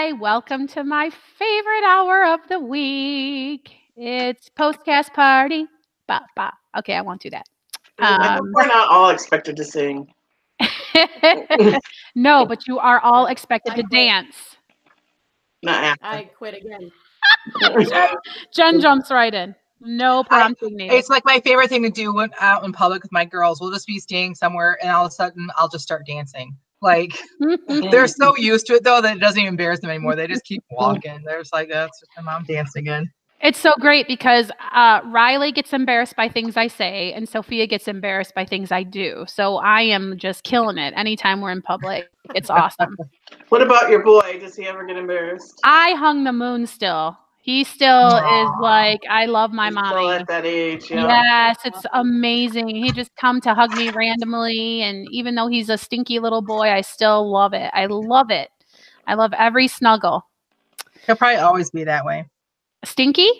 Hi, welcome to my favorite hour of the week. It's Postcast Party. Ba, ba. Okay, I won't do that. I hope we're not all expected to sing. No, but you are all expected to dance. Not after. I quit again. Jen jumps right in. No prompting needed. It's like my favorite thing to do when out in public with my girls. We'll just be staying somewhere, and all of a sudden, I'll just start dancing. Like they're so used to it, though, that it doesn't even embarrass them anymore. They just keep walking. They're just like, "That's just my mom dancing again." It's so great because Riley gets embarrassed by things I say, and Sophia gets embarrassed by things I do. So I am just killing it anytime we're in public. It's awesome. What about your boy? Does he ever get embarrassed? I hung the moon still. He still is like, I love my He's mommy. still at that age, yeah. Yes, it's amazing. He just come to hug me randomly, and even though he's a stinky little boy, I still love it. I love it. I love every snuggle. He'll probably always be that way. Stinky?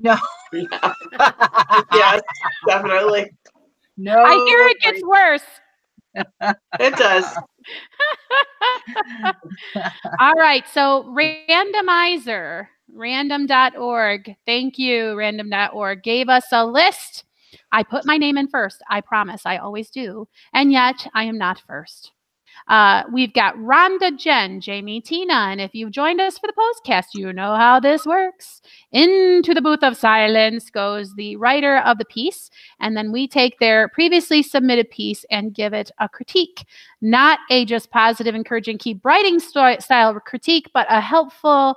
No. Yeah. Yes, definitely. No. I hear it gets worse. It does. All right. So randomizer, random.org. Thank you, random.org. Gave us a list. I put my name in first. I promise. I always do. And yet I am not first. We've got Rhonda, Jen, Jamie, Tina. And if you've joined us for the postcast, you know how this works. Into the booth of silence goes the writer of the piece. And then we take their previously submitted piece and give it a critique. Not a just positive, encouraging, keep writing style critique, but a helpful,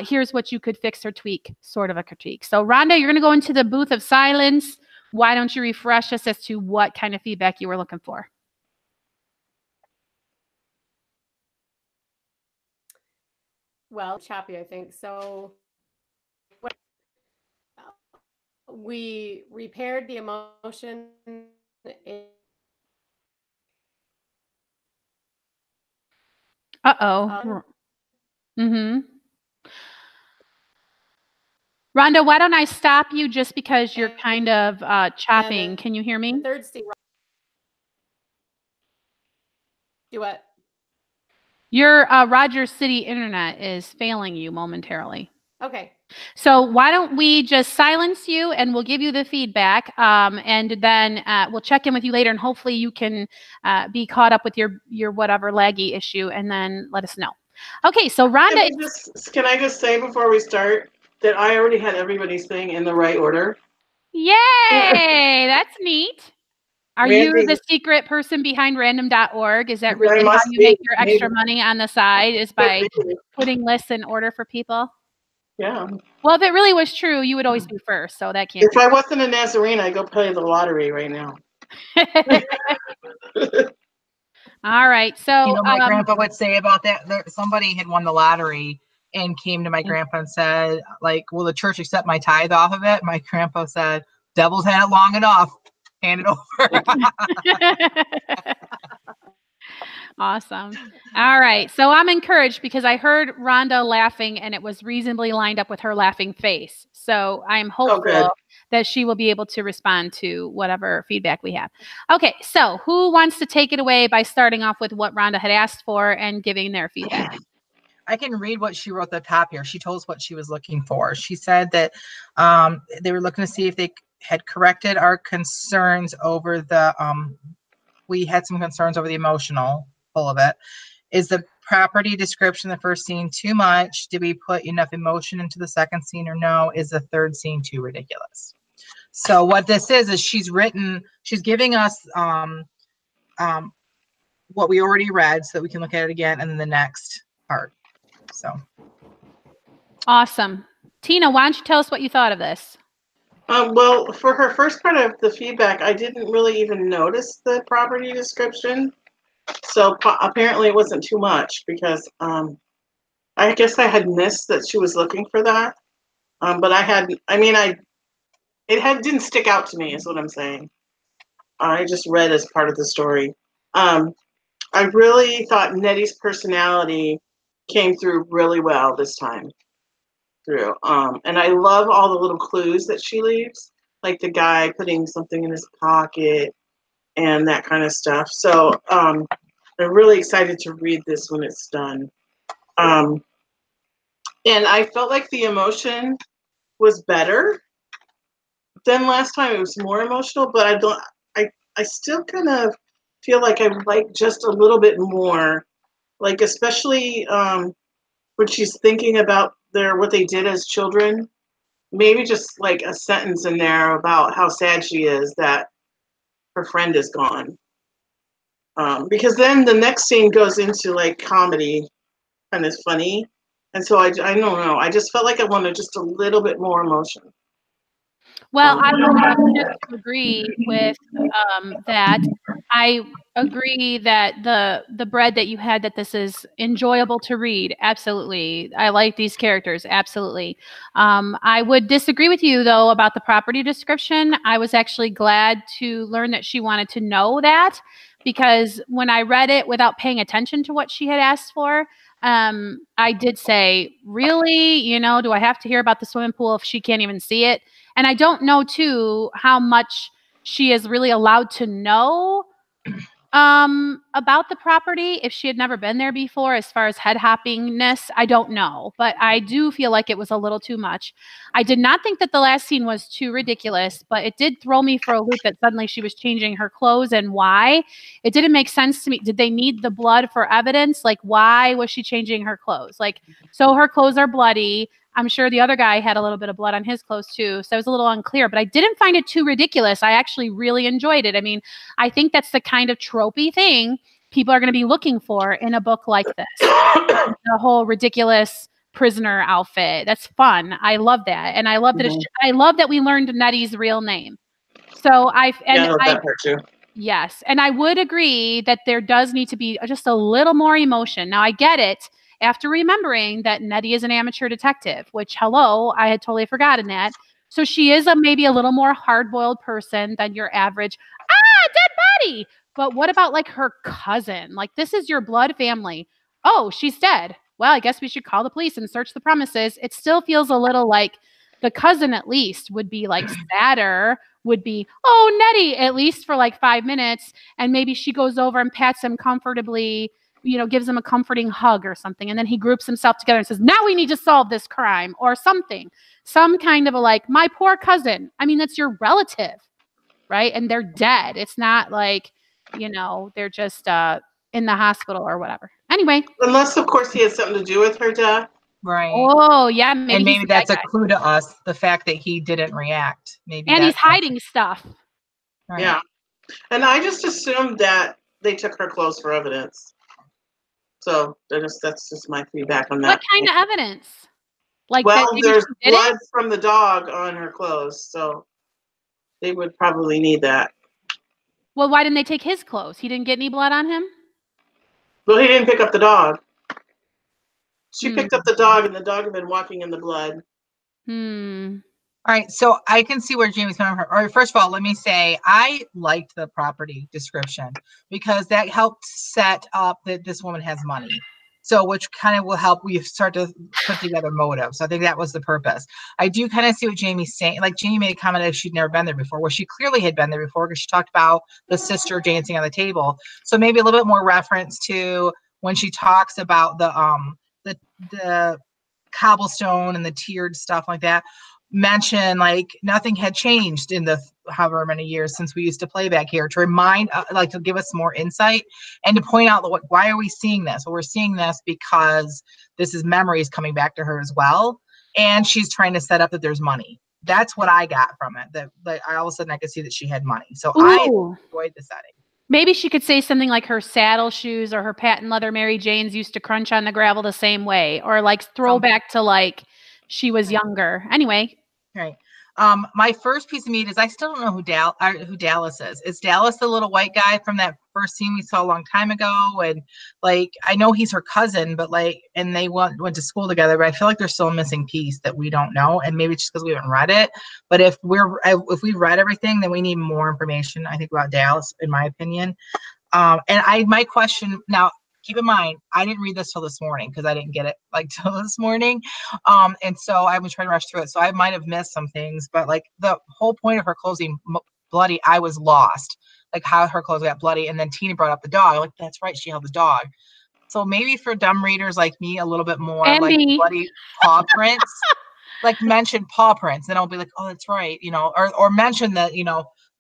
here's what you could fix or tweak sort of a critique. So Rhonda, you're going to go into the booth of silence. Why don't you refresh us as to what kind of feedback you were looking for? Well, choppy, I think. So we repaired the emotion. Uh-oh. Mm-hmm. Rhonda, why don't I stop you just because you're kind of chopping. Can you hear me? Third scene. Do what? Your Rogers City internet is failing you momentarily. Okay. So why don't we just silence you and we'll give you the feedback and then we'll check in with you later and hopefully you can be caught up with your whatever laggy issue and then let us know. Okay, so Rhonda. Can I just say before we start that I already had everybody's thing in the right order? Yay! That's neat. Are you the secret person behind random.org? Is that really how you make your extra money on the side is by putting lists in order for people? Yeah. Well, if it really was true, you would always be first, so that can't If I wasn't a Nazarene, I'd go play the lottery right now. All right. So my grandpa would say about that, somebody had won the lottery and came to my grandpa and said, like, will the church accept my tithe off of it? My grandpa said, devil's had it long enough. Hand it over. Awesome. All right. So I'm encouraged because I heard Rhonda laughing and it was reasonably lined up with her laughing face. So I'm hopeful that she will be able to respond to whatever feedback we have. Okay. So who wants to take it away by starting off with what Rhonda had asked for and giving their feedback? I can read what she wrote at the top here. She told us what she was looking for. She said that they were looking to see if they had corrected our concerns over the, we had some concerns over the emotional full of it. Is the property description, the first scene, too much? Did we put enough emotion into the second scene or no? Is the third scene too ridiculous? So what this is she's giving us what we already read so that we can look at it again and then the next part. So. Awesome. Tina, why don't you tell us what you thought of this? Well, for her first part of the feedback, I didn't really even notice the property description. So apparently it wasn't too much because I guess I had missed that she was looking for that. But it didn't stick out to me is what I'm saying. I just read as part of the story. I really thought Nettie's personality came through really well this time. And I love all the little clues that she leaves, like the guy putting something in his pocket and that kind of stuff. So I'm really excited to read this when it's done. And I felt like the emotion was better than last time. It was more emotional, but I still kind of feel like I would like just a little bit more, like especially when she's thinking about what they did as children. Maybe just like a sentence in there about how sad she is that her friend is gone. Because then the next scene goes into like comedy, kind of funny. And so I don't know. I just felt like I wanted just a little bit more emotion. Well, I would have to agree with that. I agree that the bread that you had, that this is enjoyable to read. Absolutely. I like these characters. Absolutely. I would disagree with you, though, about the property description. I was actually glad to learn that she wanted to know that, because when I read it without paying attention to what she had asked for, I did say, really, do I have to hear about the swimming pool if she can't even see it? And I don't know, too, how much she is really allowed to know about the property if she had never been there before. As far as head hoppingness, I don't know, but I do feel like it was a little too much. I did not think that the last scene was too ridiculous, but it did throw me for a loop that suddenly she was changing her clothes, and why. It didn't make sense to me. Did they need the blood for evidence? Like, why was she changing her clothes? Like, so her clothes are bloody. I'm sure the other guy had a little bit of blood on his clothes too. So it was a little unclear, but I didn't find it too ridiculous. I actually really enjoyed it. I mean, I think that's the kind of tropey thing people are going to be looking for in a book like this. The whole ridiculous prisoner outfit. That's fun. I love that. And I love that I love that we learned Nettie's real name. So I love that part too. Yes. And I would agree that there does need to be just a little more emotion. Now I get it, after remembering that Nettie is an amateur detective, which, hello, I had totally forgotten that. So she is maybe a little more hard-boiled person than your average, dead body. But what about like her cousin? Like, this is your blood family. Oh, she's dead. Well, I guess we should call the police and search the premises. It still feels a little like the cousin at least would be like sadder, would be, oh, Nettie, at least for like 5 minutes. And maybe she goes over and pats him comfortably, gives him a comforting hug or something. And then he groups himself together and says, now we need to solve this crime or something. Some kind of a like, my poor cousin. I mean, that's your relative, right? And they're dead. It's not like, they're just in the hospital or whatever. Anyway. Unless, of course, he has something to do with her death. Right. Oh, yeah. Maybe that's a clue to us, the fact that he didn't react. Maybe. And he's hiding stuff. Right. Yeah. And I just assumed that they took her clothes for evidence. So that's just my feedback on that. What kind of evidence? Like, well, there's blood from the dog on her clothes, so they would probably need that. Well, why didn't they take his clothes? He didn't get any blood on him? Well, he didn't pick up the dog. She picked up the dog, and the dog had been walking in the blood. All right, so I can see where Jamie's coming from. All right, first of all, let me say I liked the property description because that helped set up that this woman has money. So, which kind of will help we start to put together motives. So I think that was the purpose. I do kind of see what Jamie's saying. Like, Jamie made a comment that she'd never been there before. Well, she clearly had been there before because she talked about the sister dancing on the table. So maybe a little bit more reference to when she talks about the cobblestone and the tiered stuff like that. Mention like nothing had changed in the however many years since we used to play back here, to remind like to give us more insight and to point out why are we seeing this? Well, we're seeing this because this is memories coming back to her as well, and she's trying to set up that there's money. That's what I got from it, that like all of a sudden I could see that she had money. So I enjoyed the setting. Maybe she could say something like her saddle shoes or her patent leather Mary Janes used to crunch on the gravel the same way, or like throwback to like she was younger. Anyway. Right. My first piece of meat is I still don't know who Dallas is. Is Dallas the little white guy from that first scene we saw a long time ago? And like, I know he's her cousin, but like, and they went to school together, but I feel like there's still a missing piece that we don't know. And maybe it's just because we haven't read it. But if we read everything, then we need more information, I think, about Dallas, in my opinion. My question now, keep in mind, I didn't read this till this morning because I didn't get it like till this morning. And so I was trying to rush through it. So I might have missed some things, but like the whole point of her clothes being bloody, I was lost. Like how her clothes got bloody. And then Tina brought up the dog. Like, that's right, she held the dog. So maybe for dumb readers like me, a little bit more And like me. bloody paw prints, like mention paw prints, then I'll be like, oh, that's right, or mention that,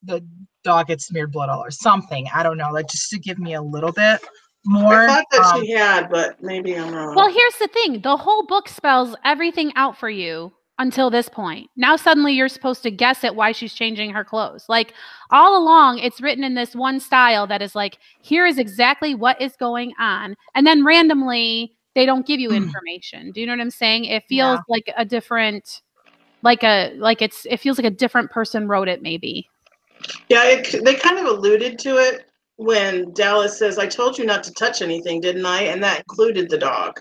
the dog gets smeared blood all or something. I don't know, like just to give me a little bit more. I thought that she had, but maybe I'm wrong. Well, here's the thing. The whole book spells everything out for you until this point. Now suddenly you're supposed to guess at why she's changing her clothes. Like all along, it's written in this one style that is like, here is exactly what is going on. And then randomly they don't give you information. Do you know what I'm saying? It feels like a different, it feels like a different person wrote it maybe. Yeah, they kind of alluded to it when Dallas says, I told you not to touch anything, didn't I? And that included the dog.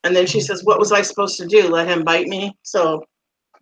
And then she says, what was I supposed to do? Let him bite me? So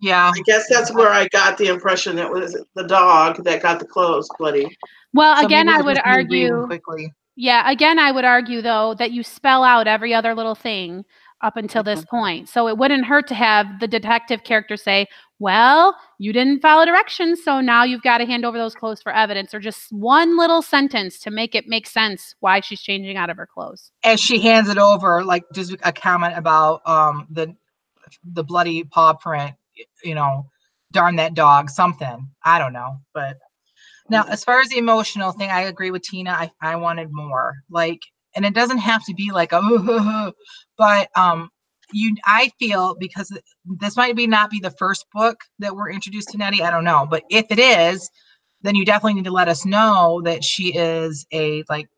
yeah, I guess that's where I got the impression that it was the dog that got the clothes bloody. Well, So again, maybe I it would was me reading argue, quickly. yeah, again, I would argue though that you spell out every other little thing up until this point. So it wouldn't hurt to have the detective character say, well, you didn't follow directions, so now you've got to hand over those clothes for evidence, or just one little sentence to make it make sense why she's changing out of her clothes. As she hands it over, like just a comment about the bloody paw print, darn that dog, something. I don't know. But now, as far as the emotional thing, I agree with Tina. I wanted more. Like, and it doesn't have to be like but I feel, because this might not be the first book that we're introduced to Nettie. I don't know, but if it is, then you definitely need to let us know that she is a like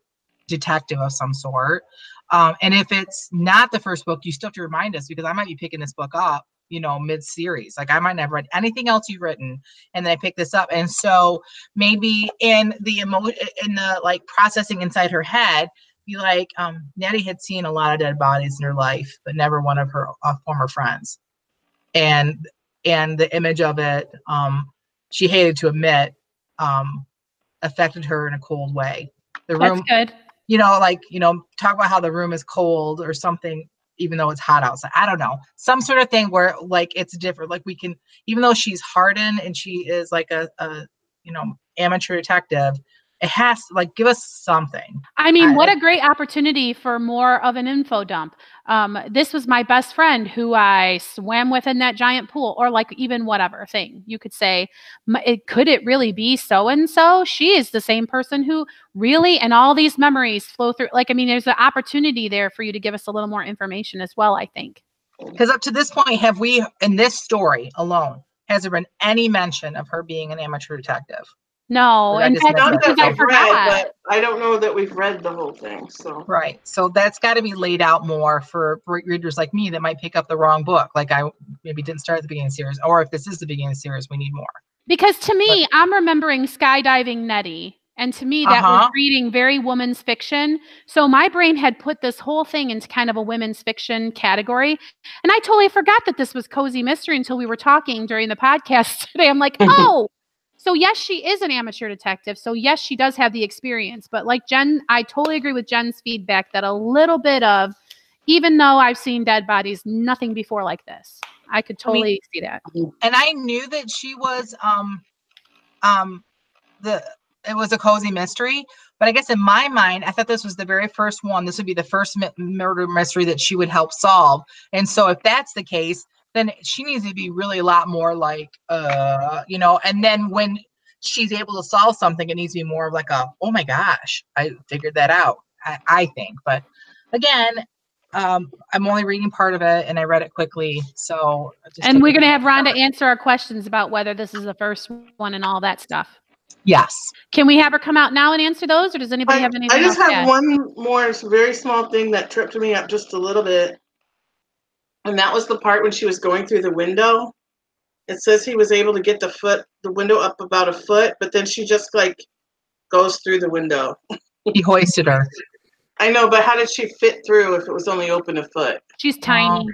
detective of some sort. And if it's not the first book, you still have to remind us, because I might be picking this book up, mid-series. Like I might not have read anything else you've written, and then I pick this up. And so maybe in the like processing inside her head, be like, Nettie had seen a lot of dead bodies in her life, but never one of her former friends. And the image of it, she hated to admit, affected her in a cold way. The room, that's good. Talk about how the room is cold or something, even though it's hot outside. I don't know. Some sort of thing where like it's different. Like we can, even though she's hardened and she is like a amateur detective, it has to like give us something. I mean, what a great opportunity for more of an info dump. This was my best friend who I swam with in that giant pool, or like even whatever thing you could say. Could it really be so-and-so? She is the same person who really, and all these memories flow through. Like, I mean, there's an opportunity there for you to give us a little more information as well, I think. Because up to this point, have we, in this story alone, has there been any mention of her being an amateur detective? No, in fact, because I forgot. But I don't know that we've read the whole thing. So right, so that's got to be laid out more for readers like me that might pick up the wrong book. Like I maybe didn't start at the beginning of the series, or if this is the beginning of the series, we need more. Because to me, I'm remembering skydiving Nettie, and to me that was reading very women's fiction. So my brain had put this whole thing into kind of a women's fiction category, and I totally forgot that this was cozy mystery until we were talking during the podcast today. I'm like, oh. So yes, she is an amateur detective. So yes, she does have the experience. But like Jen, I totally agree with Jen's feedback that a little bit of, even though I've seen dead bodies, nothing before like this. I could totally see that. And I knew that she was it was a cozy mystery, but I guess in my mind, I thought this was the very first one. This would be the first murder mystery that she would help solve. And so if that's the case, then she needs to be really a lot more like, and then when she's able to solve something, it needs to be more of like oh my gosh, I figured that out, I think. But again, I'm only reading part of it and I read it quickly. So and we're going to have Rhonda answer our questions about whether this is the first one and all that stuff. Yes. Can we have her come out now and answer those, or does anybody have anything else? I just have one more very small thing that tripped me up just a little bit. And that was the part when she was going through the window. It says he was able to get the window up about a foot, but then she just like goes through the window. He hoisted her. I know, but how did she fit through if it was only open a foot? She's tiny.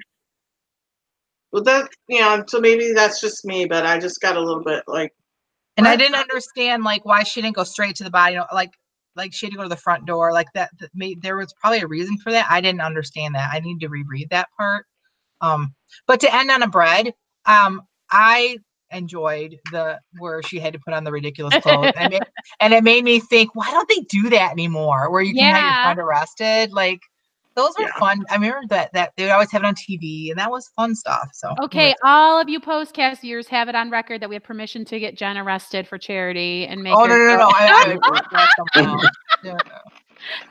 Well, so maybe that's just me, but I just got a little bit like. And I didn't understand like why she didn't go straight to the body, like she had to go to the front door, like that. There was probably a reason for that. I didn't understand that. I need to reread that part. But to end on a bread, I enjoyed where she had to put on the ridiculous clothes, and it made me think, why don't they do that anymore? Where you can have your friend arrested, like those were fun. I remember that they would always have it on TV, and that was fun stuff. So okay, all of you Postcast viewers have it on record that we have permission to get Jen arrested for charity and make. Oh no! I would correct someone else. No.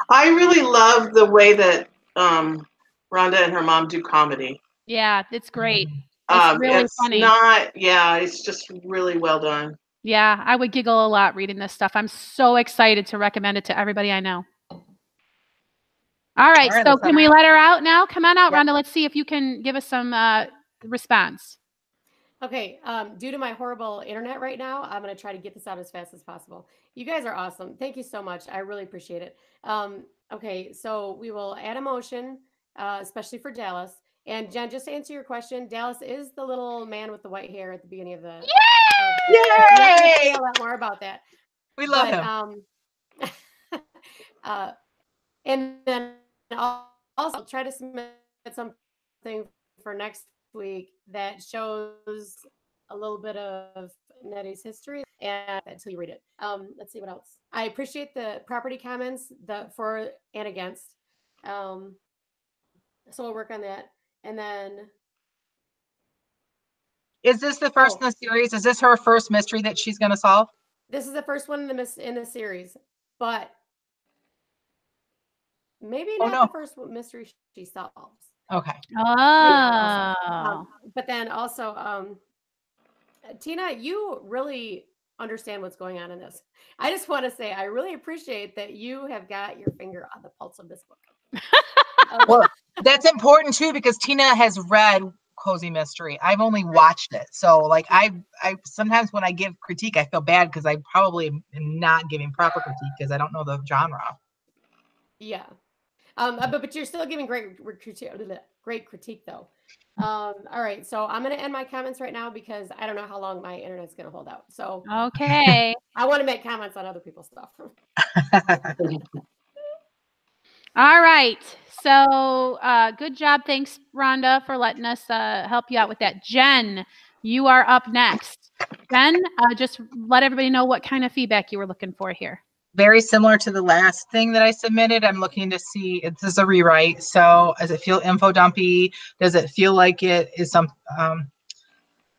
I really love the way that Rhonda and her mom do comedy. Yeah, it's great. It's really funny. It's just really well done. Yeah, I would giggle a lot reading this stuff. I'm so excited to recommend it to everybody I know. All right, so can we let her out now? Come on out, Rhonda. Let's see if you can give us some response. Okay, due to my horrible internet right now, I'm going to try to get this out as fast as possible. You guys are awesome. Thank you so much. I really appreciate it. Okay, so we will add a motion, especially for Dallas. And Jen, just to answer your question, Dallas is the little man with the white hair at the beginning of the. Yay! I'm not going to say a lot more about that. We love him. And then also try to submit something for next week that shows a little bit of Nettie's history and until you read it. Let's see what else. I appreciate the property comments, the for and against. So we'll work on that. And then is this the first in the series? Is this her first mystery that she's going to solve? This is the first one in the series, but maybe not the first mystery she solves. Okay. Oh. But then also, Tina, you really understand what's going on in this. I just want to say I really appreciate that you have got your finger on the pulse of this book. Well, that's important too, because Tina has read Cozy Mystery. I've only watched it. So like I sometimes when I give critique, I feel bad because I probably am not giving proper critique because I don't know the genre. Yeah. But you're still giving great critique though. All right, so I'm going to end my comments right now because I don't know how long my internet's going to hold out. So okay, I want to make comments on other people's stuff. All right, so good job. Thanks, Rhonda, for letting us help you out with that. Jen, you are up next. Jen, just let everybody know what kind of feedback you were looking for here. Very similar to the last thing that I submitted. I'm looking to see, this is a rewrite. So does it feel info dumpy? Does it feel like it is some, I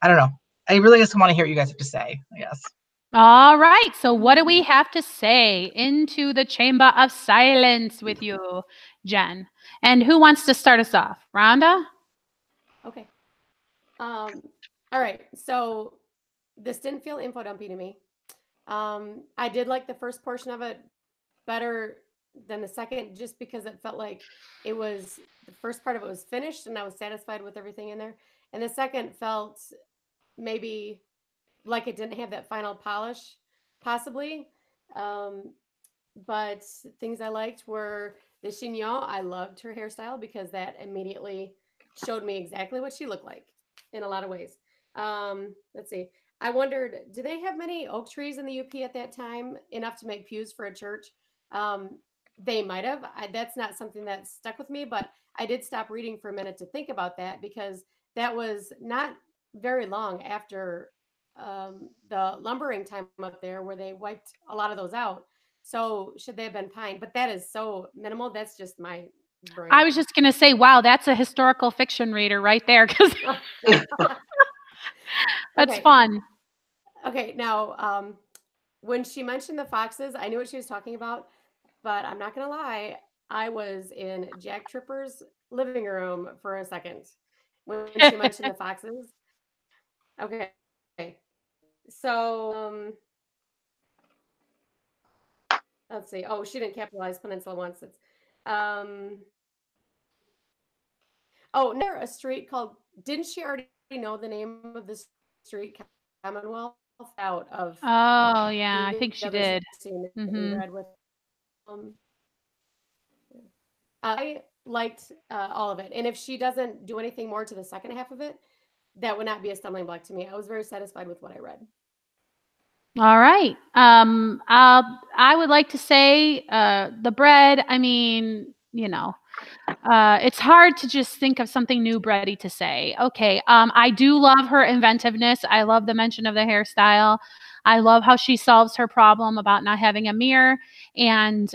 don't know. I really just want to hear what you guys have to say, I guess. All right. So what do we have to say into the chamber of silence with you, Jen? And who wants to start us off? Rhonda? Okay. All right. So this didn't feel info dumpy to me. I did like the first portion of it better than the second, just because it felt like the first part of it was finished and I was satisfied with everything in there. And the second felt maybe like it didn't have that final polish, possibly. But things I liked were the chignon. I loved her hairstyle because that immediately showed me exactly what she looked like in a lot of ways. Let's see. I wondered, do they have many oak trees in the UP at that time, enough to make pews for a church? They might have. That's not something that stuck with me, but I did stop reading for a minute to think about that because that was not very long after the lumbering time up there where they wiped a lot of those out. So should they have been pine? But that is so minimal. That's just my brain. I was just going to say, wow, that's a historical fiction reader right there. Because that's fun. Okay. Now, when she mentioned the foxes, I knew what she was talking about, but I'm not going to lie. I was in Jack Tripper's living room for a second when she mentioned the foxes. Okay. So, let's see. Oh, she didn't capitalize peninsula once. It's, near a street called, didn't she already know the name of the street? Commonwealth out of. Oh, yeah, I think she did. We read with, I liked all of it. And if she doesn't do anything more to the second half of it, that would not be a stumbling block to me. I was very satisfied with what I read. All right. I would like to say the bread, I mean, It's hard to just think of something new, Brady, to say. Okay, I do love her inventiveness. I love the mention of the hairstyle. I love how she solves her problem about not having a mirror, and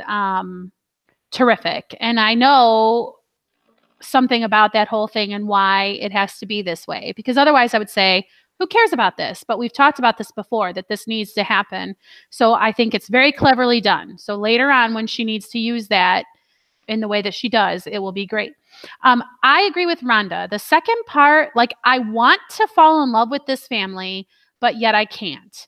terrific. And I know something about that whole thing and why it has to be this way, because otherwise I would say, who cares about this? But we've talked about this before, that this needs to happen. So I think it's very cleverly done. So later on, when she needs to use that in the way that she does, it will be great. I agree with Rhonda. The second part, like, I want to fall in love with this family, but yet I can't.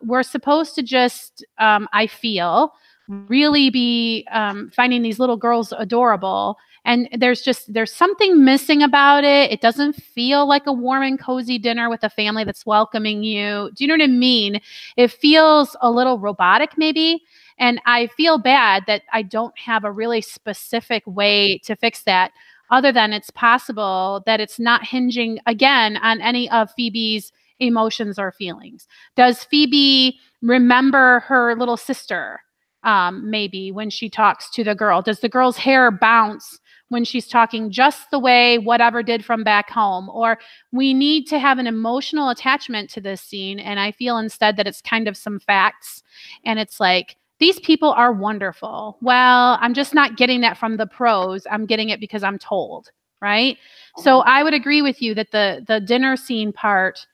We're supposed to just, I feel, really be finding these little girls adorable. And there's something missing about it. It doesn't feel like a warm and cozy dinner with a family that's welcoming you. Do you know what I mean? It feels a little robotic, maybe. And I feel bad that I don't have a really specific way to fix that, other than it's possible that it's not hinging, again, on any of Phoebe's emotions or feelings. Does Phoebe remember her little sister, maybe, when she talks to the girl? Does the girl's hair bounce when she's talking just the way whatever did from back home? Or we need to have an emotional attachment to this scene, and I feel instead that it's kind of some facts, and it's like, these people are wonderful. Well, I'm just not getting that from the pros. I'm getting it because I'm told, right? So I would agree with you that the dinner scene part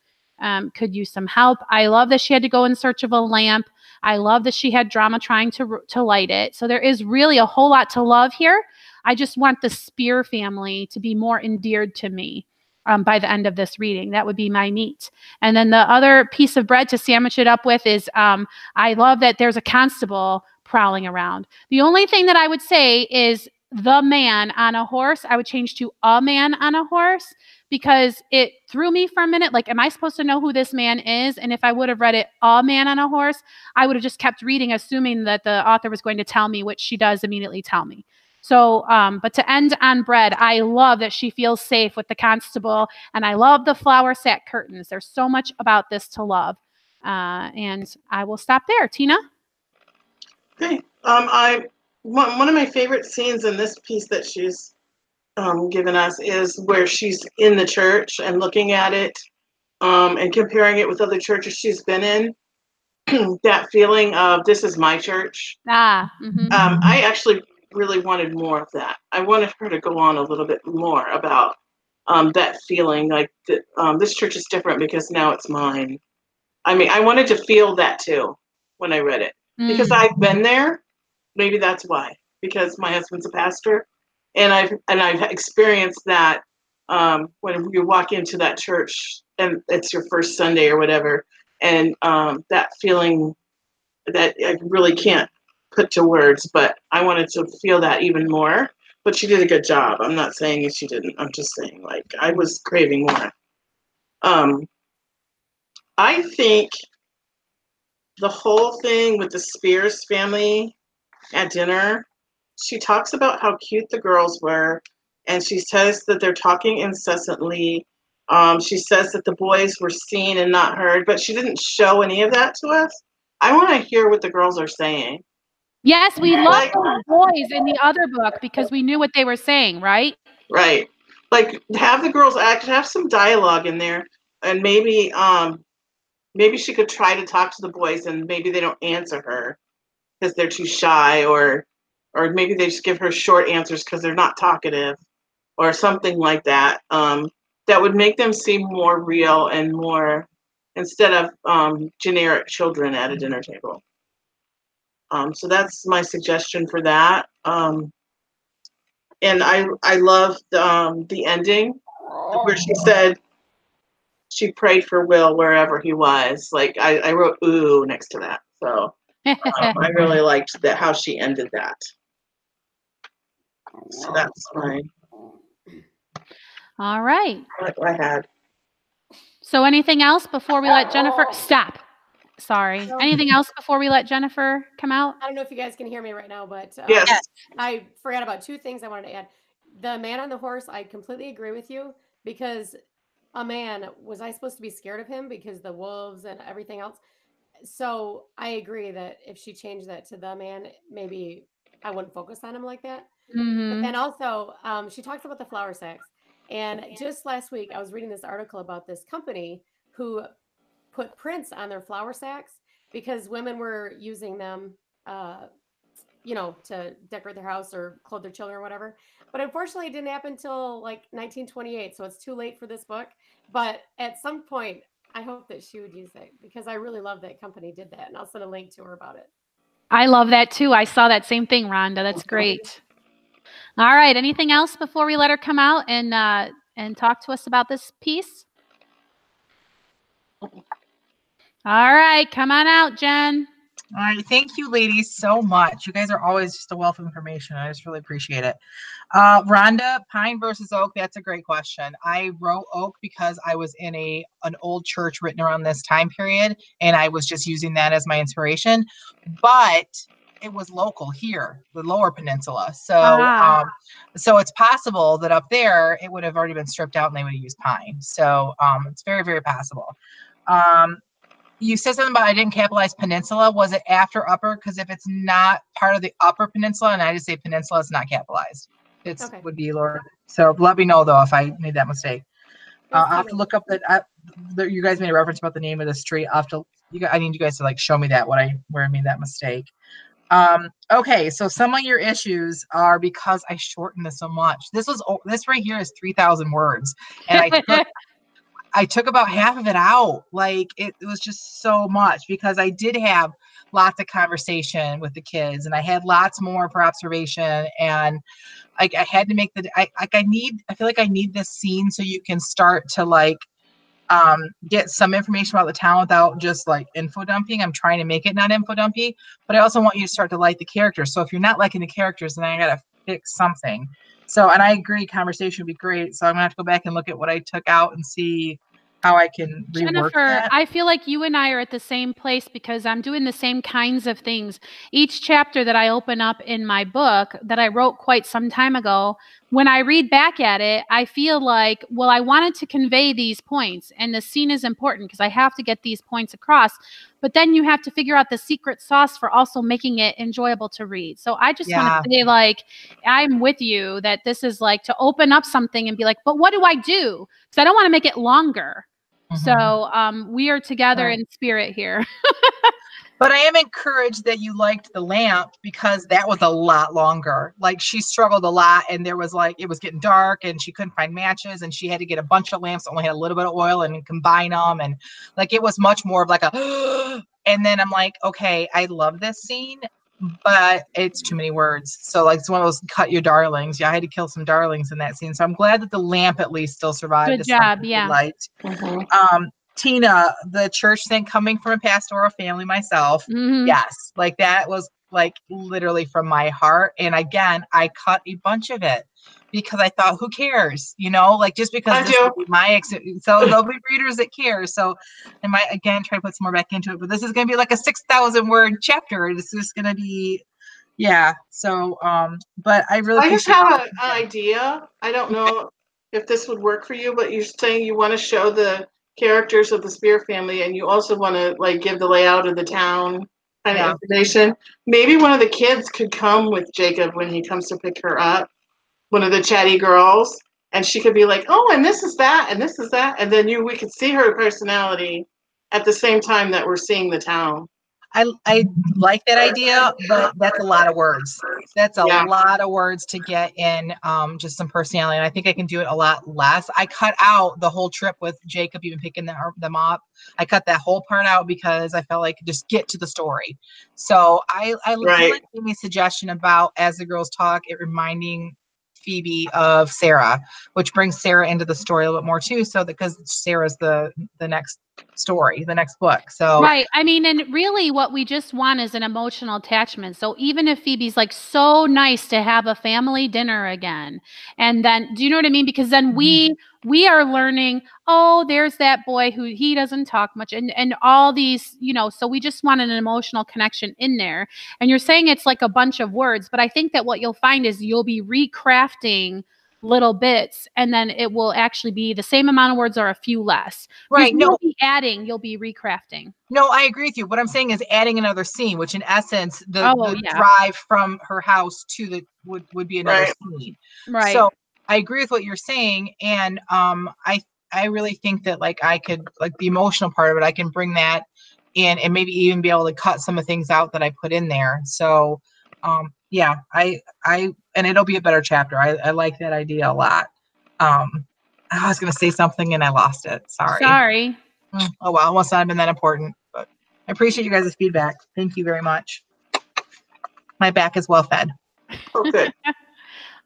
could use some help. I love that she had to go in search of a lamp. I love that she had drama trying to light it. So there is really a whole lot to love here. I just want the Spear family to be more endeared to me by the end of this reading. That would be my meat. And then the other piece of bread to sandwich it up with is I love that there's a constable prowling around. The only thing that I would say is the man on a horse. I would change to a man on a horse, because it threw me for a minute. Like, am I supposed to know who this man is? And if I would have read it, a man on a horse, I would have just kept reading, assuming that the author was going to tell me, which she does immediately tell me. So, but to end on bread, I love that she feels safe with the constable, and I love the flower sack curtains. There's so much about this to love. And I will stop there. Tina? Okay. One of my favorite scenes in this piece that she's given us is where she's in the church and looking at it and comparing it with other churches she's been in. That feeling of, this is my church. I actually really wanted more of that. I wanted her to go on a little bit more about that feeling, like this church is different because now it's mine. I mean, I wanted to feel that too when I read it, because I've been there. Maybe that's why, because my husband's a pastor, and I've experienced that when you walk into that church and it's your first Sunday or whatever, and that feeling that I really can't put to words, but I wanted to feel that even more. But she did a good job. I'm not saying she didn't. I'm just saying, like, I was craving more. I think the whole thing with the Spears family at dinner, she talks about how cute the girls were, and she says that they're talking incessantly. She says that the boys were seen and not heard, but she didn't show any of that to us. I want to hear what the girls are saying. Yes, we loved those boys in the other book because we knew what they were saying, right? Right. Like, have the girls actually have some dialogue in there, and maybe she could try to talk to the boys, and maybe they don't answer her because they're too shy, or maybe they just give her short answers because they're not talkative, or something like that. That would make them seem more real and more, instead of generic children at a dinner table. So that's my suggestion for that. And I love the ending where she said she prayed for Will wherever he was. Like, I wrote "ooh" next to that. So I really liked that, how she ended that. So that's all right. what I had. So anything else before we let Jennifer stop? Sorry. Anything else before we let Jennifer come out? I don't know if you guys can hear me right now, but Yes. I forgot about two things I wanted to add. The man on the horse, I completely agree with you, because a man, was I supposed to be scared of him because the wolves and everything else? So I agree that if she changed that to the man, maybe I wouldn't focus on him like that. But Mhm. then also, she talks about the flour sacks. And just last week, I was reading this article about this company who put prints on their flour sacks because women were using them, uh, to decorate their house or clothe their children or whatever. But unfortunately, it didn't happen until like 1928. So it's too late for this book. But at some point, I hope that she would use it because I really love that company did that. And I'll send a link to her about it. I love that too. I saw that same thing, Rhonda. That's great. All right. Anything else before we let her come out and talk to us about this piece? All right. Come on out, Jen. All right. Thank you, ladies, so much. You guys are always just a wealth of information. I just really appreciate it. Rhonda, pine versus oak, that's a great question. I wrote oak because I was in an old church written around this time period, and I was just using that as my inspiration. But it was local here, the Lower Peninsula. So it's possible that up there it would have already been stripped out and they would have used pine. So it's very, very possible. You said something about I didn't capitalize peninsula. Was it after upper? Because if it's not part of the upper peninsula, and I just say peninsula, it's not capitalized. It Okay. would be lower. So let me know though if I made that mistake. There's I'll have to look up that. You guys made a reference about the name of the street. I need you guys to like show me that where I made that mistake. Okay, so some of your issues are because I shortened this so much. This right here is 3,000 words, and I took about half of it out. Like it was just so much because I did have lots of conversation with the kids and I had lots more for observation. And I had to make I feel like I need this scene so you can start to get some information about the town without just like info dumping. I'm trying to make it not info dumpy, but I also want you to start to like the characters. So if you're not liking the characters, then I got to fix something. So, and I agree, conversation would be great. So I'm gonna have to go back and look at what I took out and see how I can rework Jennifer, that. I feel like you and I are at the same place because I'm doing the same kinds of things. Each chapter that I open up in my book that I wrote quite some time ago, when I read back at it, I feel like, well, I wanted to convey these points and the scene is important because I have to get these points across. But then you have to figure out the secret sauce for also making it enjoyable to read. So I just want to say, like, I'm with you that this is like to open up something and be like, but what do I do? Because I don't want to make it longer. So we are together in spirit here. But I am encouraged that you liked the lamp because that was a lot longer. Like she struggled a lot and there was it was getting dark and she couldn't find matches and she had to get a bunch of lamps that only had a little bit of oil and combine them. And it was much more of like and then I'm like, okay, I love this scene, but it's too many words. So it's one of those cut your darlings. Yeah, I had to kill some darlings in that scene. So I'm glad that the lamp at least still survived. Good job. Yeah. Liked. Tina, the church thing, coming from a pastoral family myself. Yes. That was literally from my heart. And again, I cut a bunch of it because I thought, who cares? Just because this will be my so there'll be readers that care. So I might again try to put some more back into it, but this is gonna be like a 6,000 word chapter. It's just gonna be so but I just have an idea. I don't know if this would work for you, but you're saying you want to show the characters of the Spear family and you also want to give the layout of the town kind of information. Maybe one of the kids could come with Jacob when he comes to pick her up, one of the chatty girls, and she could be like, oh, and this is that and this is that, and then we could see her personality at the same time that we're seeing the town. I like that idea, but that's a lot of words. That's a lot of words to get in just some personality. And I think I can do it a lot less. I cut out the whole trip with Jacob even picking them up. I cut that whole part out because I felt like just get to the story. So I like Amy's suggestion about as the girls talk, it reminding Phoebe of Sarah, which brings Sarah into the story a little bit more too. So because Sarah's the next story, the next book. So right. I mean, and really what we just want is an emotional attachment. So even if Phoebe's so nice to have a family dinner again, and then do you know what I mean? Because then we are learning, oh, there's that boy who he doesn't talk much and all these, so we just want an emotional connection in there. And you're saying it's like a bunch of words, but I think that what you'll find is you'll be recrafting little bits, and then it will actually be the same amount of words or a few less. Right. You won't be adding, you'll be recrafting. No, I agree with you. What I'm saying is adding another scene, which in essence, the Yeah. drive from her house to the would be another scene. Right. So I agree with what you're saying. And I really think that like I could, like the emotional part of it, I can bring that in and maybe even be able to cut some of the things out that I put in there. So yeah, and it'll be a better chapter. I like that idea a lot. I was going to say something and I lost it. Sorry. Oh, well, it must not have been that important, but I appreciate you guys' feedback. Thank you very much. My back is well fed. Okay.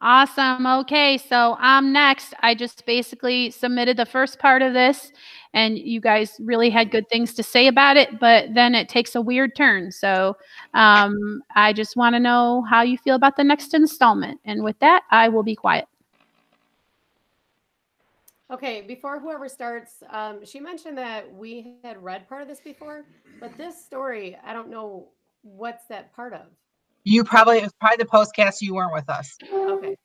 Awesome. Okay, so I'm next. I just basically submitted the first part of this, and you guys really had good things to say about it, but then it takes a weird turn. So I just want to know how you feel about the next installment. And with that, I will be quiet. Okay, before whoever starts, she mentioned that we had read part of this before, but this story, I don't know what's that part of. It was probably the postcast. You weren't with us. Okay.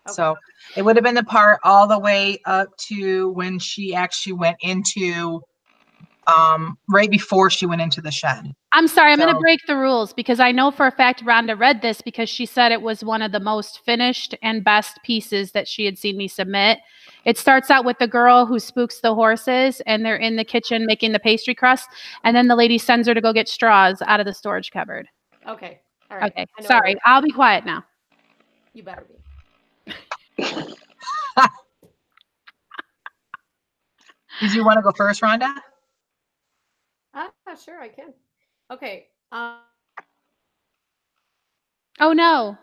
So it would have been the part all the way up to when she actually went into, right before she went into the shed. I'm sorry, I'm going to break the rules because I know for a fact Rhonda read this because she said it was one of the most finished and best pieces that she had seen me submit. It starts out with the girl who spooks the horses and they're in the kitchen making the pastry crust. And then the lady sends her to go get straws out of the storage cupboard. Okay. All right. Okay. Sorry. I'll be quiet now. You better be. Did you want to go first, Rhonda? Sure, I can. Okay. Oh, no.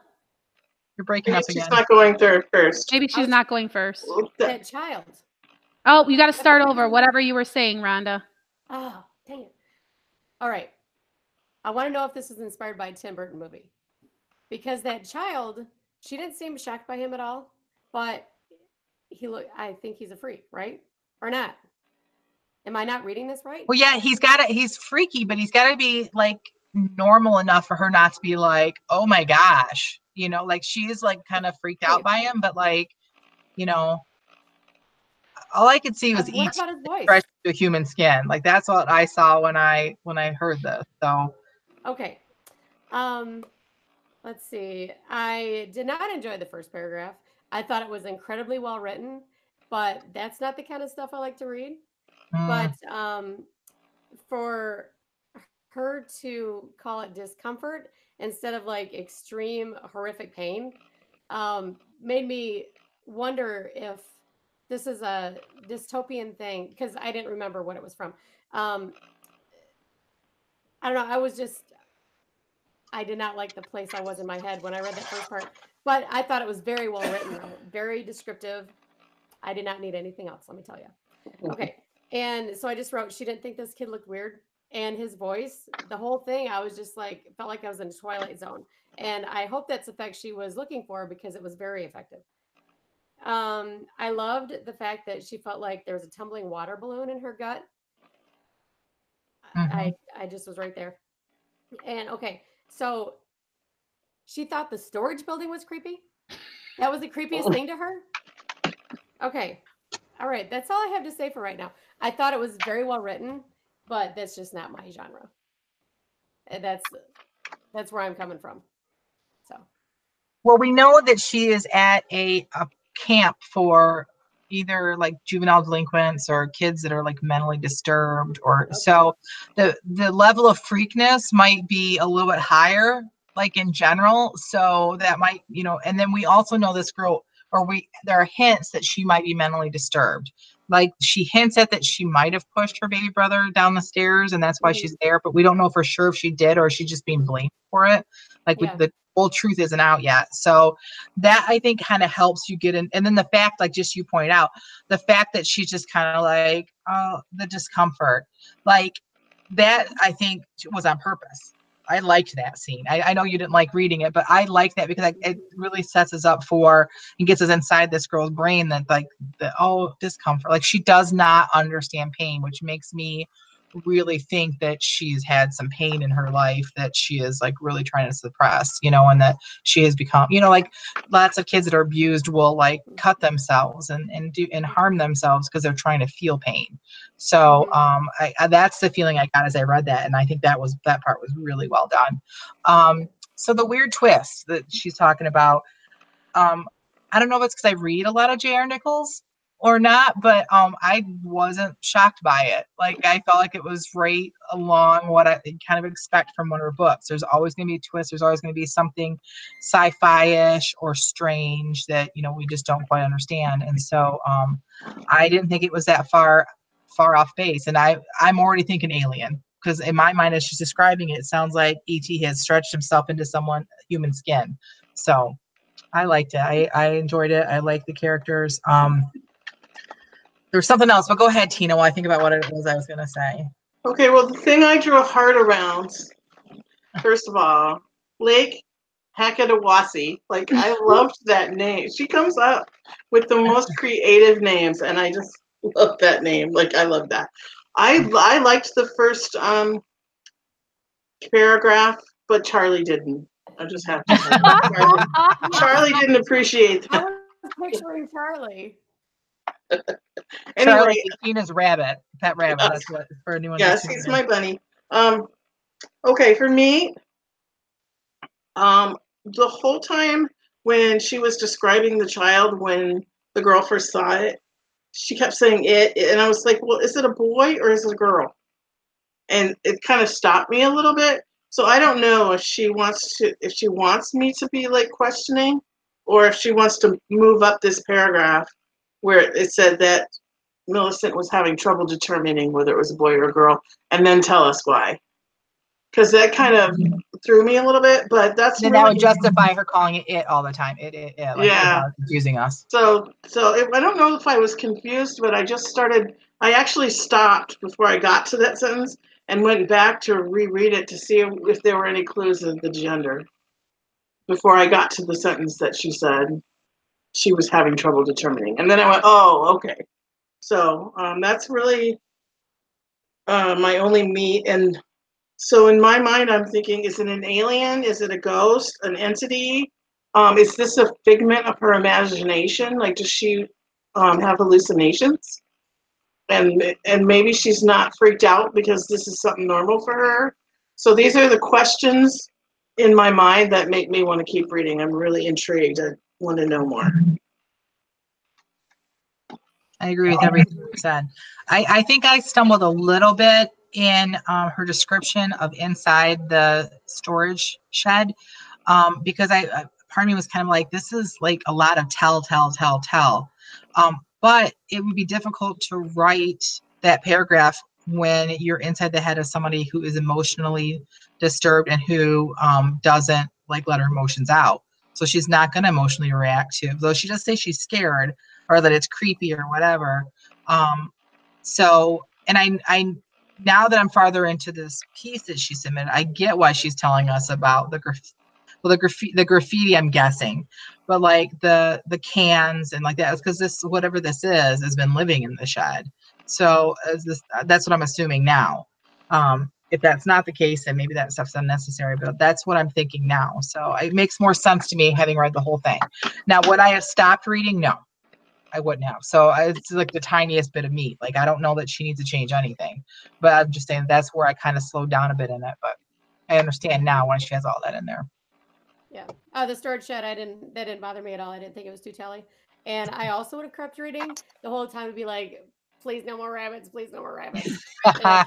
You're breaking up again. She's not going through first. Maybe she's not going first. That child. Oh, you got to start over. Whatever you were saying, Rhonda. Oh, dang it. All right. I want to know if this is inspired by a Tim Burton movie. Because that child, she didn't seem shocked by him at all, but I think he's a freak, right? Or not? Am I not reading this right? Well, yeah, he's freaky, but he's got to be like normal enough for her not to be like, oh my gosh, like she's like kind of freaked out by him, but like, all I could see was what about his voice? Fresh to human skin. Like that's what I saw when I heard this. So okay. Let's see. I did not enjoy the first paragraph. I thought it was incredibly well written, but that's not the kind of stuff I like to read. But for her to call it discomfort instead of like extreme horrific pain made me wonder if this is a dystopian thing, because I didn't remember what it was from. I don't know. I did not like the place I was in my head when I read that first part, but I thought it was very well written, very descriptive. I did not need anything else, let me tell you. Okay. And so I just wrote, she didn't think this kid looked weird. And his voice, the whole thing, I was just like, felt like I was in a Twilight Zone. And I hope that's the effect she was looking for because it was very effective. I loved the fact that she felt like there was a tumbling water balloon in her gut. I just was right there. And okay, so she thought the storage building was creepy. That was the creepiest thing to her. Okay. All right. That's all I have to say for right now. I thought it was very well written, but that's just not my genre. And that's where I'm coming from. So. Well, we know that she is at a camp for either like juvenile delinquents or kids that are like mentally disturbed, or so the level of freakness might be a little bit higher, like in general. So that might, and then we also know this girl, there are hints that she might be mentally disturbed. Like she hints at that she might have pushed her baby brother down the stairs and that's why she's there, but we don't know for sure if she did or if she's just being blamed for it. The full truth isn't out yet. So that I think kind of helps you get in. And then the fact, like just you pointed out, the fact that she's just kind of like, oh, the discomfort, like that I think was on purpose. I liked that scene. I know you didn't like reading it, but I like that because it really sets us up for and gets us inside this girl's brain that like discomfort. Like she does not understand pain, which makes me really think that she's had some pain in her life that she is like really trying to suppress, and that she has become, like lots of kids that are abused will like cut themselves and do and harm themselves because they're trying to feel pain. So that's the feeling I got as I read that, and I think that part was really well done. So the weird twist that she's talking about, I don't know if it's because I read a lot of J.R. Nichols or not, but I wasn't shocked by it. Like, I felt like it was right along what I kind of expect from one of her books. There's always going to be a twist. There's always going to be something sci-fi-ish or strange that, we just don't quite understand. And so I didn't think it was that far off base. And I'm already thinking Alien, because in my mind, as she's describing it, it sounds like E.T. has stretched himself into human skin. So I liked it. I enjoyed it. I like the characters. There's something else, but go ahead, Tina, while I think about what it was I was going to say. Okay, well, the thing I drew a heart around, first of all, Lake Hacketawasi. Like, I loved that name. She comes up with the most creative names, and I just love that name. Like, I love that. I liked the first paragraph, but Charlie didn't. I just have to say Charlie didn't appreciate that. I was picturing Charlie. Anyway, Charlie, Tina's pet rabbit. That's what for anyone. Yes, he's my bunny. Okay, for me, the whole time when she was describing the child when the girl first saw it, she kept saying it, and I was like, well, is it a boy or is it a girl? And it kind of stopped me a little bit. So I don't know if she wants me to be like questioning, or if she wants to move up this paragraph where it said that Millicent was having trouble determining whether it was a boy or a girl, and then tell us why. Because that kind of threw me a little bit, but that's then really, that would justify her calling it all the time. It like, yeah, confusing us. So I don't know if I was confused, but I actually stopped before I got to that sentence and went back to reread it to see if there were any clues of the gender before I got to the sentence that she said she was having trouble determining. And then I went, oh, okay. So that's really my only meat. And so in my mind, I'm thinking, is it an alien? Is it a ghost, an entity? Is this a figment of her imagination? Like, does she have hallucinations? And maybe she's not freaked out because this is something normal for her. So these are the questions in my mind that make me want to keep reading. I'm really intrigued. I want to know more. I agree with everything you said. I think I stumbled a little bit in her description of inside the storage shed because part of me was kind of like, this is like a lot of tell. But it would be difficult to write that paragraph when you're inside the head of somebody who is emotionally disturbed and who doesn't like let her emotions out. So she's not going to emotionally react to, though she does say she's scared or that it's creepy or whatever. So, and I now that I'm farther into this piece that she submitted, I get why she's telling us about the graffiti, I'm guessing, but like the cans and like that, because this, whatever this is, has been living in the shed. So that's what I'm assuming now. If that's not the case, then maybe that stuff's unnecessary, but that's what I'm thinking now. So it makes more sense to me having read the whole thing. Now, would I have stopped reading? No, I wouldn't have. So it's like the tiniest bit of meat. Like, I don't know that she needs to change anything, but I'm just saying that's where I kind of slowed down a bit in it, but I understand now why she has all that in there. Yeah. The storage shed, that didn't bother me at all. I didn't think it was too telly. And I also would have kept reading the whole time to be like, please no more rabbits, please no more rabbits. Yeah.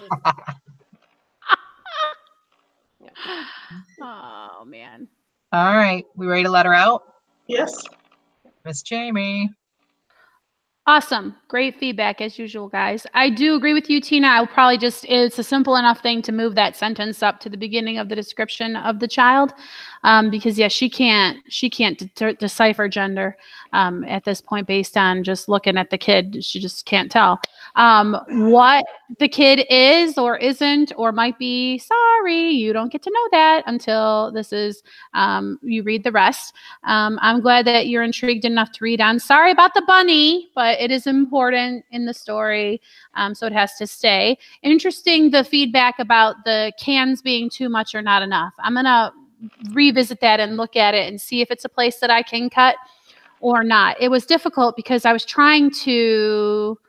Oh man. All right. We ready to let her out? Yes. Miss Jamie. Awesome. Great feedback as usual, guys. I do agree with you, Tina. I'll probably it's a simple enough thing to move that sentence up to the beginning of the description of the child. Because yeah, she can't decipher gender at this point based on just looking at the kid. She just can't tell what the kid is or isn't or might be. Sorry, you don't get to know that until this is you read the rest. I'm glad that you're intrigued enough to read on. Sorry about the bunny, but but it is important in the story, so it has to stay. Interesting, the feedback about the cans being too much or not enough. I'm going to revisit that and look at it and see if it's a place that I can cut or not. It was difficult because I was trying to,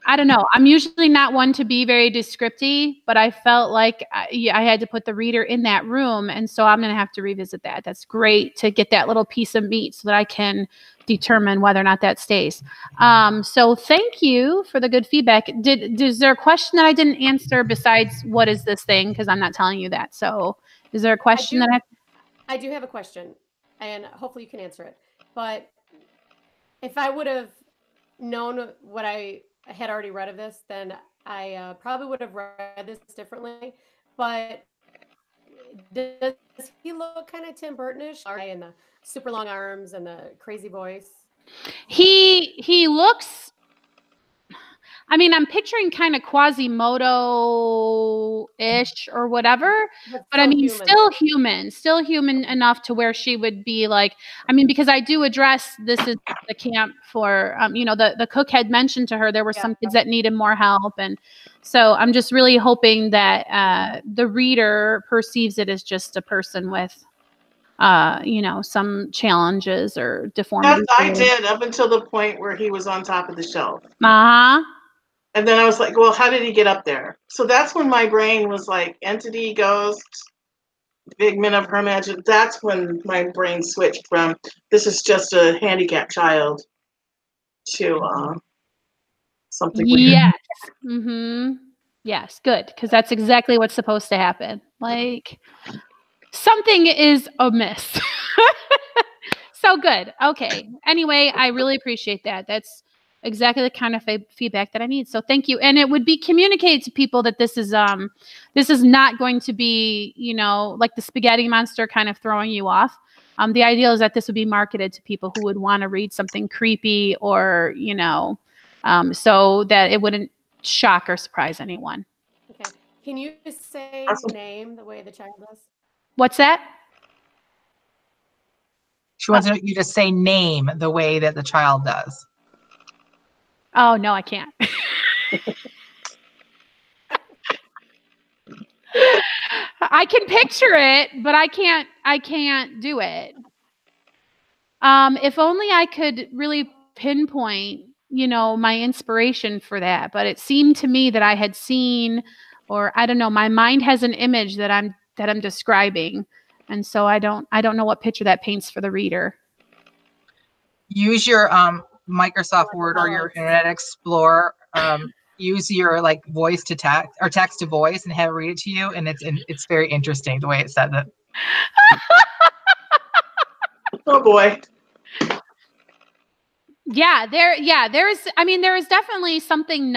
I don't know. I'm usually not one to be very descriptive, but I felt like I had to put the reader in that room. And so I'm going to have to revisit that. That's great to get that little piece of meat so that I can determine whether or not that stays. So thank you for the good feedback. Is there a question that I didn't answer besides what is this thing? Because I'm not telling you that. So is there a question I do have a question, and hopefully you can answer it. But if I would have known what I had already read of this, then I probably would have read this differently. But does he look kind of Tim Burtonish, and the super long arms and the crazy voice? He looks, I mean, I'm picturing kind of Quasimodo-ish or whatever, but I mean, still human enough to where she would be like, I mean, because I do address this is the camp for, the cook had mentioned to her there were some kids that needed more help. And so I'm just really hoping that the reader perceives it as just a person with, some challenges or deformities. I did up until the point where he was on top of the shelf. Uh-huh. And then I was like, well, how did he get up there? So that's when my brain was like, entity, ghost, figment of her imagination. That's when my brain switched from this is just a handicapped child to something weird. Yes. Mm-hmm. Yes, good. Because that's exactly what's supposed to happen. Like, something is amiss. So good. Okay. Anyway, I really appreciate that. That's exactly the kind of feedback that I need. So thank you. And it would be communicated to people that this is not going to be, like the spaghetti monster kind of throwing you off. The ideal is that this would be marketed to people who would want to read something creepy or, so that it wouldn't shock or surprise anyone. Okay. Can you just say name the way the child does? What's that? She wants you to say name the way that the child does. Oh, no, I can't. I can picture it, but I can't do it. If only I could really pinpoint, my inspiration for that. But it seemed to me that I had seen, or I don't know, my mind has an image that I'm describing. And so I don't know what picture that paints for the reader. Use your Microsoft Word or your Internet Explorer. Use your voice to text or text to voice and have it read it to you. And it's very interesting the way it says it. Oh boy. Yeah, there is definitely something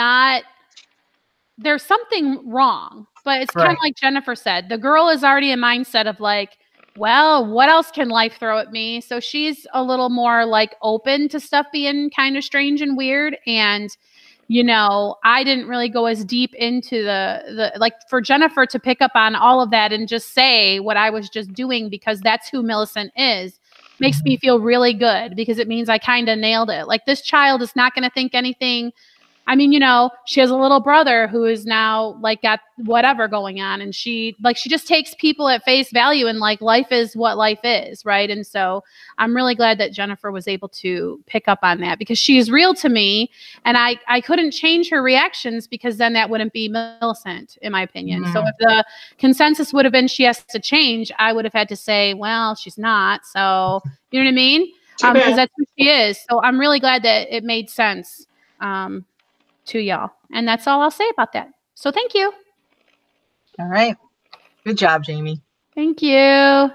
there's something wrong, but it's kind of like Jennifer said, the girl is already a mindset of like, well, what else can life throw at me? So she's a little more open to stuff being kind of strange and weird. And, I didn't really go as deep into the for Jennifer to pick up on all of that and just say what I was just doing, because that's who Millicent is, makes me feel really good, because it means I kind of nailed it. Like, this child is not going to think anything. I mean, she has a little brother who is now got whatever going on. And she just takes people at face value and life is what life is. Right. And so I'm really glad that Jennifer was able to pick up on that, because she's real to me. And I couldn't change her reactions, because then that wouldn't be Millicent, in my opinion. So if the consensus would have been she has to change, I would have had to say, well, she's not. So, you know what I mean? Because that's who she is. So I'm really glad that it made sense. To y'all. And that's all I'll say about that. So thank you. All right. Good job, Jamie. Thank you. All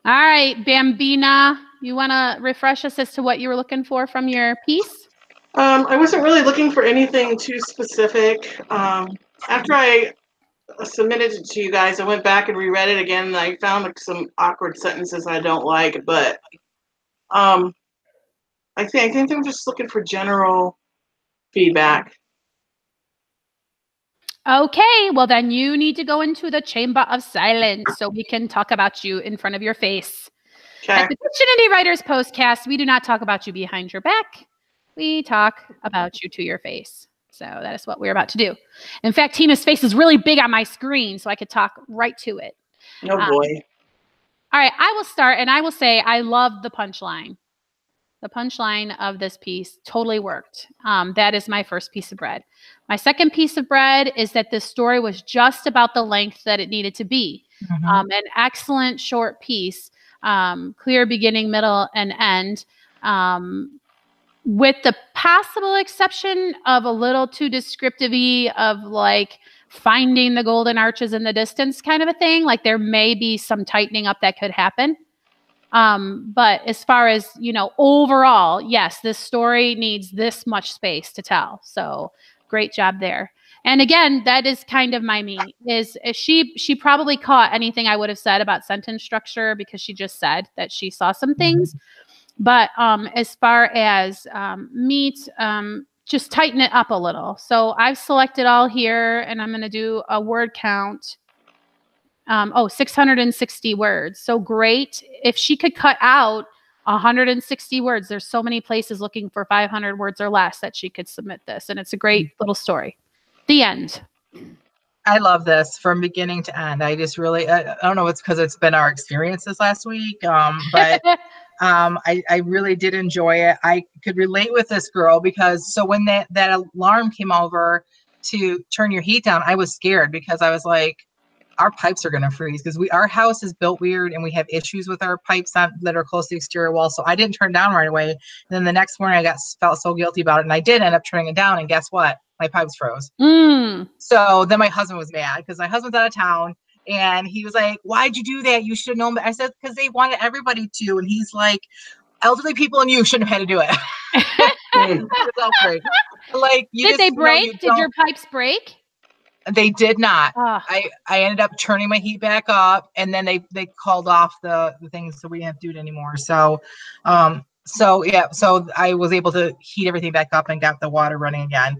right, Bambina, you want to refresh us as to what you were looking for from your piece? I wasn't really looking for anything too specific. After I submitted it to you guys, I went back and reread it again, and I found some awkward sentences I don't like, but I think I'm just looking for general feedback. Okay, well then you need to go into the chamber of silence so we can talk about you in front of your face. Okay. At the Kitchen Indie Writers Postcast, we do not talk about you behind your back. we talk about you to your face. So that is what we're about to do. In fact, Tina's face is really big on my screen, so I could talk right to it. Oh boy. All right, I will start, and I will say I love the punchline. The punchline of this piece totally worked. That is my first piece of bread. My second piece of bread is that this story was just about the length that it needed to be. Mhm. An excellent short piece, clear beginning, middle, and end, with the possible exception of a little too descriptive-y of like finding the golden arches in the distance kind of a thing. Like there may be some tightening up that could happen. But as far as, overall, yes, this story needs this much space to tell. So great job there. And again, that is kind of my meat is she probably caught anything I would have said about sentence structure because she just said that she saw some things. But as far as meat, just tighten it up a little. So I've selected all here and I'm going to do a word count. 660 words. So great. If she could cut out 160 words, there's so many places looking for 500 words or less that she could submit this. And it's a great little story. The end. I love this from beginning to end. I just really, I don't know, it's because it's been our experiences last week, but I really did enjoy it. I could relate with this girl because so when that alarm came over to turn your heat down, I was scared because I was like, our pipes are going to freeze because our house is built weird and we have issues with our pipes that are close to the exterior wall. So I didn't turn it down right away. And then the next morning I felt so guilty about it. And I did end up turning it down. And guess what? My pipes froze. So then my husband was mad because my husband's out of town and he was like, why'd you do that? You should have known. I said, because they wanted everybody to. And he's like, elderly people and you shouldn't have had to do it. Like, did they break? Did your pipes break? They did not. I ended up turning my heat back up and then they called off the things so we didn't have to do it anymore. So so I was able to heat everything back up and got the water running again.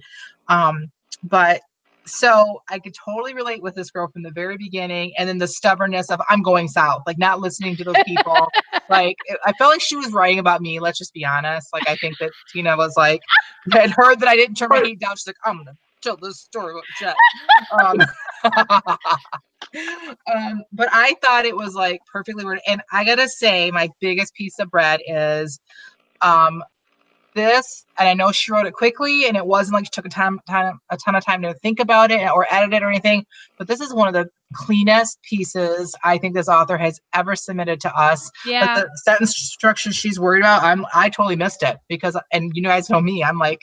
But so I could totally relate with this girl from the very beginning and then the stubbornness of I'm going south, like not listening to those people. Like I felt like she was writing about me. Let's just be honest. Like I think that Tina was like, had heard that I didn't turn my heat down. She's like, I'm going to tell this story about Jet. But I thought it was like perfectly worded. And I gotta say, my biggest piece of bread is this, and I know she wrote it quickly, and it wasn't like she took a ton of time to think about it or edit it or anything. But this is one of the cleanest pieces I think this author has ever submitted to us. Yeah. But the sentence structure she's worried about, I totally missed it because, and you guys know me, I'm like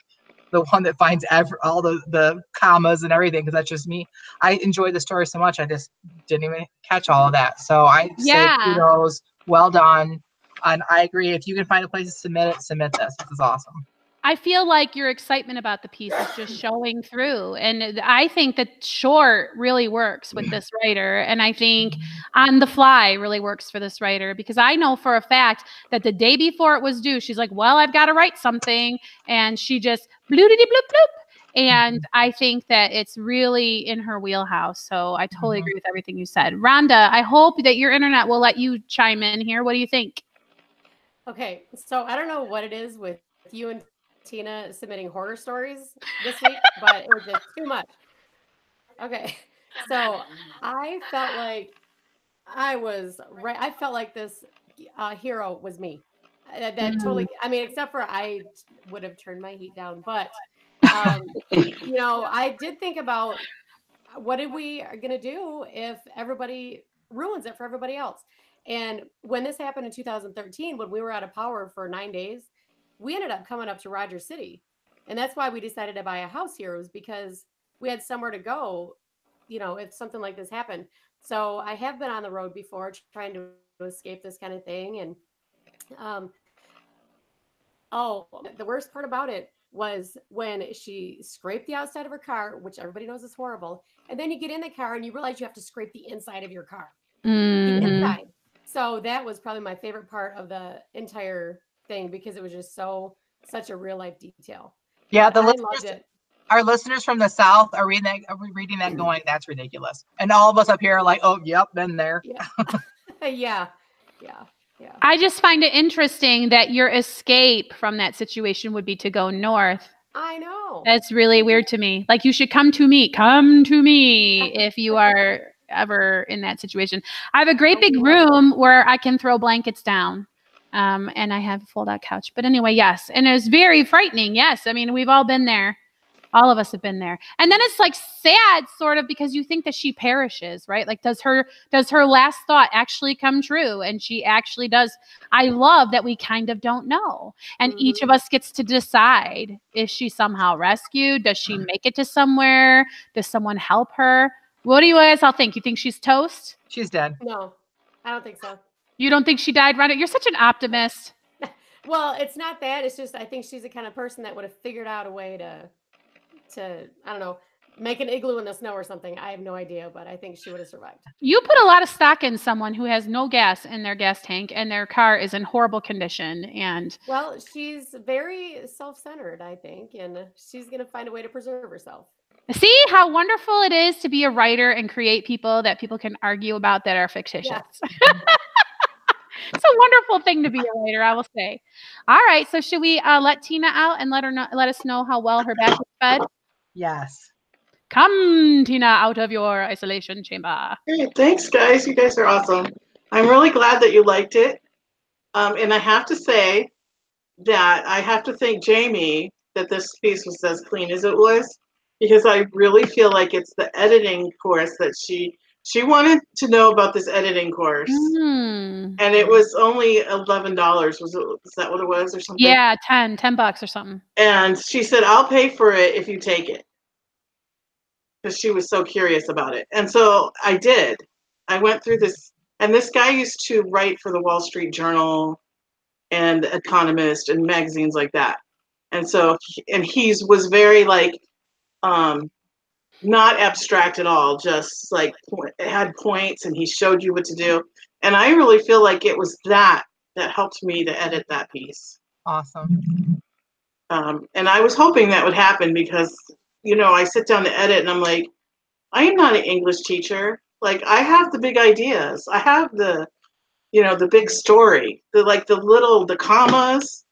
the one that finds all the commas and everything because that's just me. I enjoyed the story so much I just didn't even catch all of that. So I say kudos, well done. And I agree. If you can find a place to submit it, submit this. This is awesome. I feel like your excitement about the piece is just showing through. And I think that short really works with this writer. And I think on the fly really works for this writer because I know for a fact that the day before it was due, she's like, well, I've got to write something. And she just bloop, bloop. And I think that it's really in her wheelhouse. So I totally agree with everything you said. Rhonda, I hope that your internet will let you chime in here. What do you think? Okay, so I don't know what it is with you and Tina submitting horror stories this week, but it was just too much. Okay, so I felt like I was right. I felt like this hero was me. That totally. I mean, except for I would have turned my heat down, but I did think about what are we going to do if everybody ruins it for everybody else. And when this happened in 2013, when we were out of power for 9 days, we ended up coming up to Rogers City. And that's why we decided to buy a house here, was because we had somewhere to go, if something like this happened. So I have been on the road before trying to escape this kind of thing. And the worst part about it was when she scraped the outside of her car, which everybody knows is horrible. And then you get in the car and you realize you have to scrape the inside of your car. The inside. So that was probably my favorite part of the entire thing because it was just such a real life detail. Yeah, our listeners from the South are reading that going, that's ridiculous. And all of us up here are like, oh, yep, been there. Yeah. Yeah. I just find it interesting that your escape from that situation would be to go north. I know. That's really weird to me. Like, you should come to me if you are ever in that situation. I have a great big room where I can throw blankets down. And I have a fold-out couch. But anyway, yes. And it was very frightening. Yes. I mean, we've all been there. All of us have been there. And then it's like sad sort of because you think that she perishes, right? Like, does her last thought actually come true? And she actually does. I love that we kind of don't know. And each of us gets to decide, is she somehow rescued? Does she make it to somewhere? Does someone help her? What do you guys all think? You think she's toast? She's dead. No, I don't think so. You don't think she died, Rhonda? You're such an optimist. Well, it's not that. It's just I think she's the kind of person that would have figured out a way to I don't know, make an igloo in the snow or something. I have no idea, but I think she would have survived. You put a lot of stock in someone who has no gas in their gas tank and their car is in horrible condition. And well, she's very self-centered, I think, and she's going to find a way to preserve herself. See how wonderful it is to be a writer and create people that people can argue about that are fictitious. Yeah. It's a wonderful thing to be a writer, I will say. All right, so should we let Tina out and let us know how well her back is fed? Yes. Come, Tina, out of your isolation chamber. Great, thanks, guys. You guys are awesome. I'm really glad that you liked it. And I have to say that I have to thank Jamie that this piece was as clean as it was, because I really feel like it's the editing course that she wanted to know about this editing course. And it was only $11. Was that what it was or something? Yeah, $10 or something. And she said, I'll pay for it if you take it. Because she was so curious about it. And so I did. I went through this, and this guy used to write for the Wall Street Journal and Economist and magazines like that. And so, and he was very like, not abstract at all, just like it had points and he showed you what to do. And I really feel like it was that helped me to edit that piece. Awesome. And I was hoping that would happen because, you know, I sit down to edit and I'm like, I am not an English teacher. Like, I have the big ideas. I have the, you know, the big story, the commas.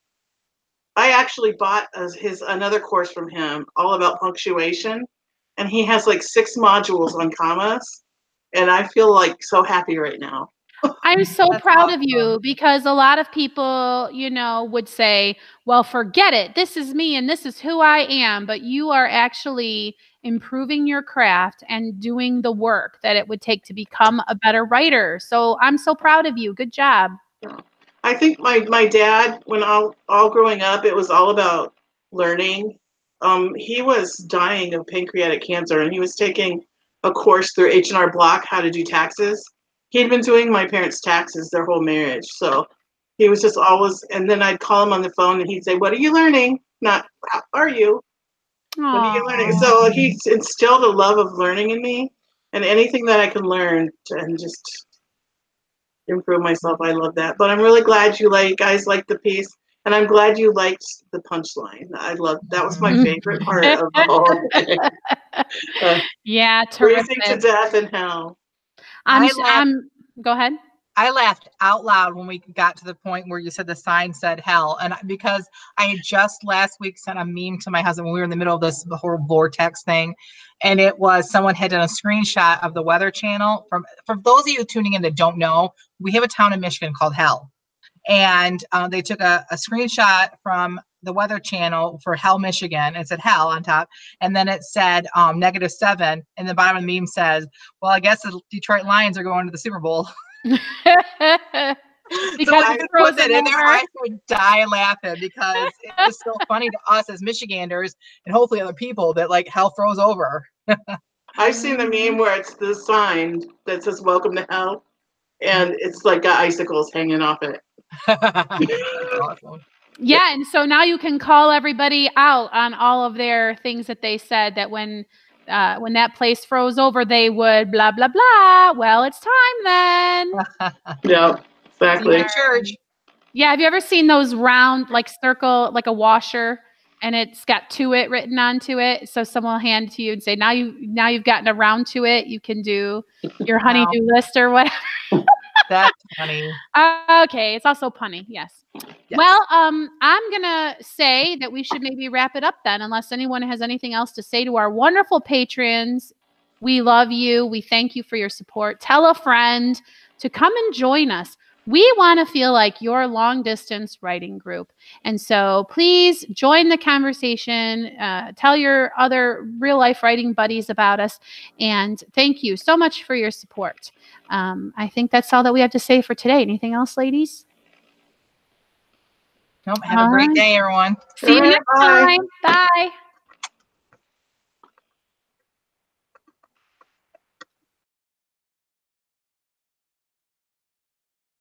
I actually bought another course from him all about punctuation. And he has like 6 modules on commas. And I feel like so happy right now. I'm so proud of you, because a lot of people, you know, would say, well, forget it. This is me and this is who I am. But you are actually improving your craft and doing the work that it would take to become a better writer. So I'm so proud of you. Good job. I think my dad, when all growing up, it was all about learning. He was dying of pancreatic cancer, and he was taking a course through H&R Block, how to do taxes. He'd been doing my parents' taxes their whole marriage. So he was just always, and then I'd call him on the phone and he'd say, what are you learning? Not, how are you? Aww. What are you learning? So he instilled a love of learning in me, and anything that I can learn and just improve myself, I love that. But I'm really glad you guys liked the piece. And I'm glad you liked the punchline. That was my favorite part of the whole thing. Yeah, terrific. Freezing to death in hell. Go ahead. I laughed out loud when we got to the point where you said the sign said hell. And because I had just last week sent a meme to my husband when we were in the middle of this whole vortex thing. And it was someone had done a screenshot of the Weather Channel. For those of you tuning in that don't know, we have a town in Michigan called Hell. And they took a screenshot from the Weather Channel for Hell, Michigan. It said Hell on top. And then it said -7. And the bottom of the meme says, well, I guess the Detroit Lions are going to the Super Bowl. Because so I put that in there. I would die laughing because it's just so funny to us as Michiganders and hopefully other people that like hell froze over. I've seen the meme where it's the sign that says welcome to hell. And it's like got icicles hanging off it. Awesome. Yeah, and so now you can call everybody out on all of their things that they said, that when that place froze over, they would blah, blah, blah. Well, it's time then. Yeah, exactly. Church. Yeah, have you ever seen those round, like circle, like a washer, and it's got "to it" written onto it? So someone will hand it to you and say, now you've gotten around to it. You can do your honey-do list or whatever. That's funny. Okay, it's also punny. Yes. Yes. Well, I'm gonna say that we should maybe wrap it up then, unless anyone has anything else to say to our wonderful patrons. We love you. We thank you for your support. Tell a friend to come and join us. We want to feel like your long distance writing group. And so please join the conversation. Tell your other real life writing buddies about us. And thank you so much for your support. I think that's all that we have to say for today. Anything else, ladies? Nope. Have a great day, everyone. See you All right, next bye. time. Bye.